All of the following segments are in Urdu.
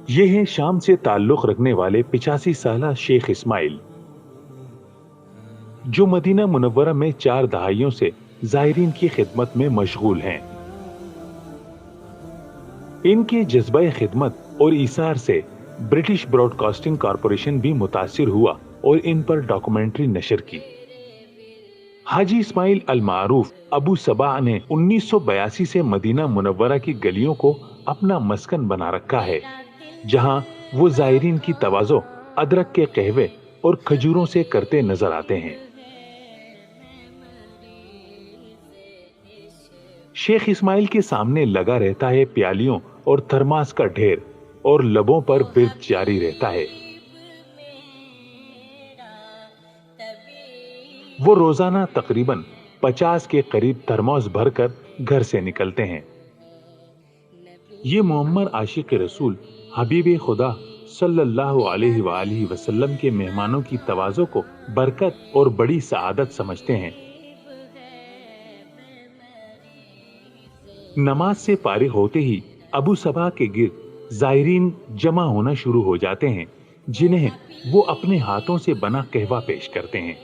یہ ہیں شام سے تعلق رکھنے والے 85 سالہ شیخ اسماعیل، جو مدینہ منورہ میں 4 دہائیوں سے زائرین کی خدمت میں مشغول ہیں۔ ان کے جذبہ خدمت اور ایثار سے برٹش براڈ کاسٹنگ کارپوریشن بھی متاثر ہوا اور ان پر ڈاکومنٹری نشر کی۔ حاجی اسماعیل المعروف ابو صباح نے 1982 سے مدینہ منورہ کی گلیوں کو اپنا مسکن بنا رکھا ہے، جہاں وہ زائرین کی تواضع ادرک کے قہوے اور کھجوروں سے کرتے نظر آتے ہیں۔ شیخ اسماعیل کے سامنے لگا رہتا ہے پیالیوں اور تھرماس کا ڈھیر، اور لبوں پر ورد جاری رہتا ہے۔ وہ روزانہ تقریباً 50 کے قریب تھرماس بھر کر گھر سے نکلتے ہیں۔ یہ معمر عاشق رسول حبیب خدا صلی اللہ علیہ وآلہ وسلم کے مہمانوں کی تواضع کو برکت اور بڑی سعادت سمجھتے ہیں۔ نماز سے فارغ ہوتے ہی ابو صباح کے گرد زائرین جمع ہونا شروع ہو جاتے ہیں، جنہیں وہ اپنے ہاتھوں سے بنا قہوہ پیش کرتے ہیں۔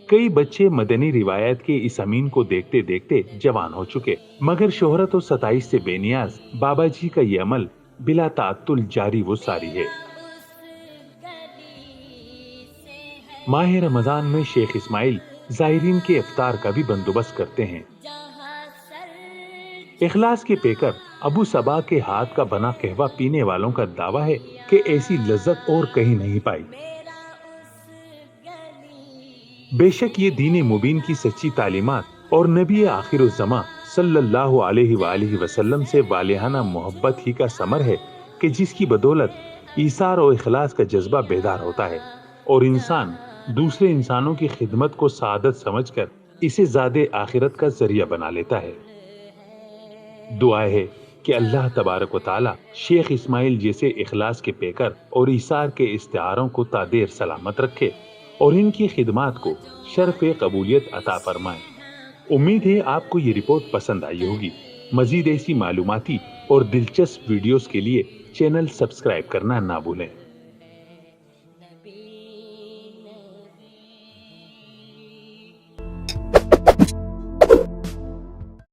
کئی بچے مدنی روایت کے اس امین کو دیکھتے دیکھتے جوان ہو چکے، مگر شہرت و ستائش سے بے نیاز بابا جی کا یہ عمل بلا تعطل جاری و ساری ہے۔ ماہ رمضان میں شیخ اسماعیل زائرین کے افطار کا بھی بندوبست کرتے ہیں۔ اخلاص کے پیکر ابو صباح کے ہاتھ کا بنا قہوہ پینے والوں کا دعویٰ ہے کہ ایسی لذت اور کہیں نہیں پائی۔ بے شک یہ دین مبین کی سچی تعلیمات اور نبی آخر الزماں صلی اللہ علیہ وآلہ وسلم سے والہانہ محبت ہی کا ثمر ہے کہ جس کی بدولت ایثار و اخلاص کا جذبہ بیدار ہوتا ہے، اور انسان دوسرے انسانوں کی خدمت کو سعادت سمجھ کر اسے زاد آخرت کا ذریعہ بنا لیتا ہے۔ دعا ہے کہ اللہ تبارک و تعالی شیخ اسماعیل جیسے اخلاص کے پیکر اور ایثار کے استعاروں کو تا دیر سلامت رکھے اور ان کی خدمات کو شرف قبولیت عطا فرمائے۔ امید ہے آپ کو یہ رپورٹ پسند آئی ہوگی۔ مزید ایسی معلوماتی اور دلچسپ ویڈیوز کے لیے چینل سبسکرائب کرنا نہ بھولیں۔